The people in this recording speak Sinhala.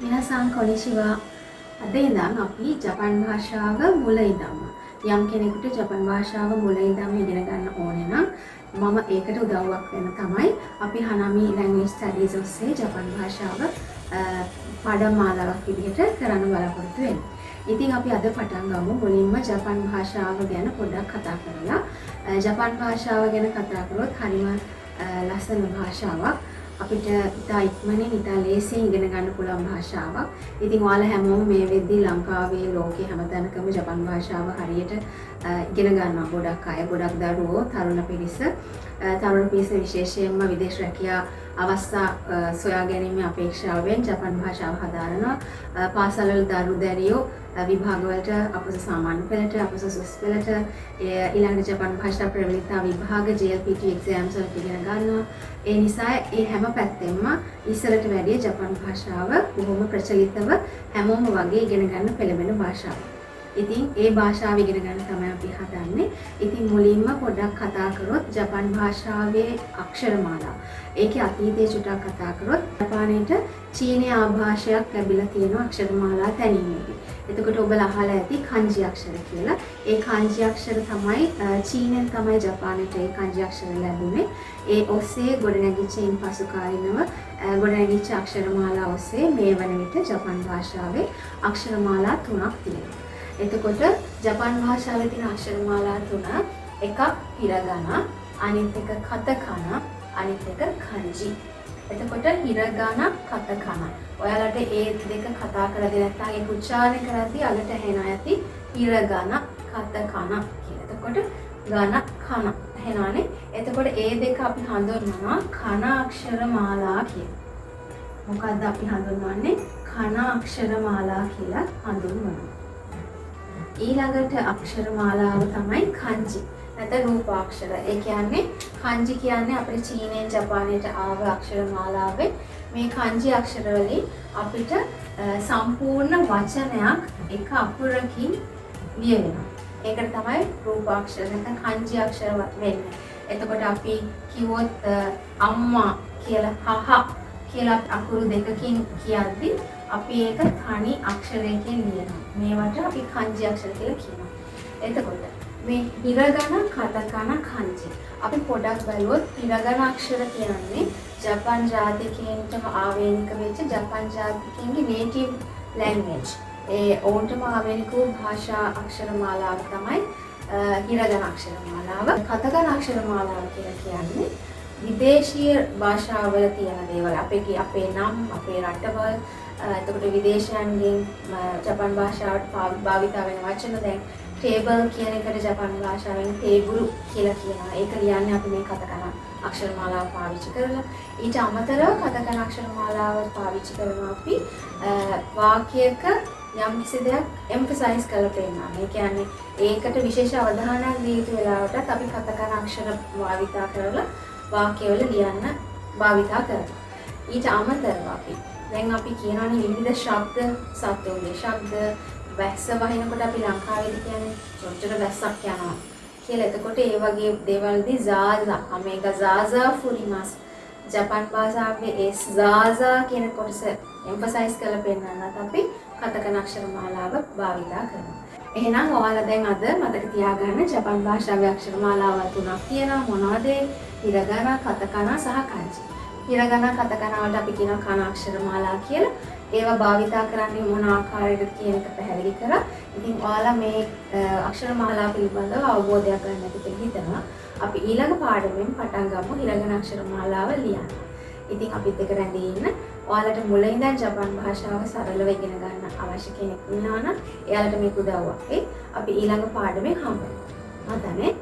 මිනාසාන් කොනිචිවා. අද ඉඳන් අපි ජපන් භාෂාව මුල ඉඳන්ම යම් කෙනෙකුට ජපන් භාෂාව මුල ඉඳන්ම ඉගෙන ගන්න ඕනේ නම් මම ඒකට උදව්වක් වෙන්න තමයි අපි හනාමි ලැන්ග්වේජ් ස්ටඩීස් ඔස්සේ ජපන් භාෂාව පාඩම් මාලාවක් විදිහට කරන්න බලාපොරොත්තු වෙන්නේ. ඉතින් අපි අද පටන් ගමු මුලින්ම ජපන් භාෂාව ගැන පොඩ්ඩක් කතා කරලා. ජපන් භාෂාව ගැන කතා කරොත් හරිම ලස්සන භාෂාවක්. අපිට ඉතා ඉක්මනින් ඉතා ලේසියෙන් ඉගෙන ගන්න පුළුවන් භාෂාවක්. ඉතින් ඔයාලා හැමෝම මේ වෙද්දී ලංකාවේ ලෝකේ හැමතැනකම ජපන් භාෂාව හරියට ඉගෙන ගන්නවා. ගොඩක් අය, ගොඩක් දරුවෝ, තරුණ පිරිස විශේෂයෙන්ම විදේශ රැකියා අවස්ථා සොයා ගැනීමේ අපේක්ෂාවෙන් ජපන් භාෂාව හදාරනවා. පාසල්වල දරු දැරියෝ විභාගවලට අපොස සාමාන්‍ය පෙළට, අපොස සුස් පෙළට, ඊළඟට ජපන් භාෂා ප්‍රවේලිකතා විභාග JLPT exams වලට ඉගෙන ගන්නවා. ඒ නිසා ඒ හැම පැත්තෙම ඉස්සරට වැඩිය ජපන් භාෂාව බොහොම ප්‍රචලිතව හැමෝම වගේ ඉගෙන ගන්න පෙළඹෙන භාෂාවක්. ඉතින් ඒ භාෂාව ඉගෙන ගන්න තමයි අපි හදන්නේ. ඉතින් මුලින්ම පොඩ්ඩක් කතා කරොත් ජපන් භාෂාවේ අක්ෂරමාලා. ඒකේ අතීතයේ චුට්ටක් කතා කරොත් ජපානයේට චීනීය ආභාෂයක් ලැබිලා තියෙනවා අක්ෂරමාලා තැනීමේදී. එතකොට ඔබලා අහලා ඇති kanji අක්ෂර කියලා. ඒ kanji අක්ෂර තමයි චීනෙන් තමයි ජපානයට ඒ kanji අක්ෂර ලැබුණේ. ඒ ඔස්සේ ගොඩනැගිච්ච පසු කාලිනව ගොඩනැගිච්ච අක්ෂරමාලා ඔස්සේ මේ වන විට ජපන් භාෂාවේ අක්ෂරමාලා 3ක් තියෙනවා. එතකොට ජපන් භාෂාවේ තියෙන අක්ෂරමාලා 3 එකක් හිරගන, අනිත් එක කතකන, අනිත් එක kanji. එතකොට හිරගන, කතකන. ඔයාලට ඒ දෙක කතා කරලා දෙන්න නැත්නම් ඒක උච්චාරණය කරද්දී අලට ඇහෙන ඇති හිරගන, කතකන කියලා. එතකොට ගන කන ඇහෙනවානේ. එතකොට ඒ දෙක අපි හඳුන්වනවා කන අක්ෂරමාලා කියලා. මොකද්ද අපි හඳුන්වන්නේ? කන අක්ෂරමාලා කියලා හඳුන්වනවා. ඊළඟට අක්ෂරමාලාව තමයි kanji. නැත්නම් රූපාක්ෂර. ඒ කියන්නේ kanji කියන්නේ අපේ චීනයෙන් ජපානයට ආව අක්ෂරමාලාවේ මේ kanji අක්ෂර වලින් අපිට සම්පූර්ණ වචනයක් එක අකුරකින් ලියවෙනවා. ඒකට තමයි රූපාක්ෂර නැත්නම් kanji අක්ෂර වෙන්නේ. එතකොට අපි කිව්වොත් අම්මා කියලා හහ කියලා අකුරු දෙකකින් කියද්දි අපි ඒක තනි අක්ෂරයකින් ලියනවා. මේවට අපි kanji අක්ෂර කියලා කියනවා. එතකොට මේ හිරගන, කතකන, kanji. අපි පොඩක් බලුවොත් හිරගන අක්ෂර කියන්නේ ජපන් ජාතිකයන්ටම ආවේනික වෙච්ච ජපන් ජාතිකයන්ගේ native language. ඒ ඔවුන්ටම ආවේනික වූ භාෂා අක්ෂරමාලාව තමයි හිරගන අක්ෂරමාලාව. කතකන අක්ෂරමාලාව කියලා කියන්නේ විදේශීය භාෂාවල තියෙන දේවල්. අපේ නම්, අපේ රටවල්, එතකොට විදේශයන්ගෙන් ජපන් භාෂාවට භාවිත වෙන වචන දැන් ටේබල් කියන එකට ජපන් භාෂාවෙන් තේබුරු කියලා කියනවා. ඒක ලියන්නේ අපි මේ කතකන අක්ෂරමාලාව පාවිච්චි කරලා. ඊට අමතරව කතකන අක්ෂරමාලාව පාවිච්චි කරනවා අපි වාක්‍යයක යම් කිසි දෙයක් emphasize කරලා පෙන්නනවා. ඒ කියන්නේ ඒකට විශේෂ අවධානයක් දී යුතු වෙලාවටත් අපි කතකන අක්ෂර භාවිත කරලා වාක්‍යවල ලියන්න භාවිත කරනවා. ඊට අමතරව දැන් අපි කියනවානේ විවිධ ශබ්ද සත්වෝගේ ශබ්ද වැස්ස වහිනකොට අපි ලංකාවේදී කියන්නේ චොච්චර වැස්සක් යනවා කියලා. එතකොට ඒ වගේ දේවල්දී zaaza අමේගා zaaza furimas ජපන් භාෂාවේ ඒ zaaza කියන කොටස emphasize කරලා පෙන්නන්නත් අපි කතකන අක්ෂරමාලාව භාවිත කරනවා. එහෙනම් ඔයාලා දැන් අද මතක තියාගන්න ජපන් භාෂාවේ අක්ෂරමාලාව 3ක් තියෙනවා. මොනවද? හිරගන, කතකන සහ kanji. හිරගන, කතකන වලට අපි කියනවා කන අක්ෂරමාලා කියලා. ඒවා භාවිතා කරන්නේ මොන ආකාරයකද කියන එක පැහැදිලි කරා. ඉතින් ඔයාලා මේ අක්ෂරමාලා පිළිබඳව අවබෝධයක් ගන්න ඇති කියලා හිතනවා. අපි ඊළඟ පාඩමෙන් පටන් ගමු හිරගන අක්ෂරමාලාව ලියන්න. ඉතින් අපිත් එක්ක රැඳී ඉන්න. ඔයාලට මුලින් ඉඳන් ජපන් භාෂාව සරලව ඉගෙන ගන්න අවශ්‍ය කෙනෙක් ඉන්නවා නම් එයාලට මේක උදව්වක් වෙයි. අපි ඊළඟ පාඩමෙන් හම්බ වෙමු. හදන්නේ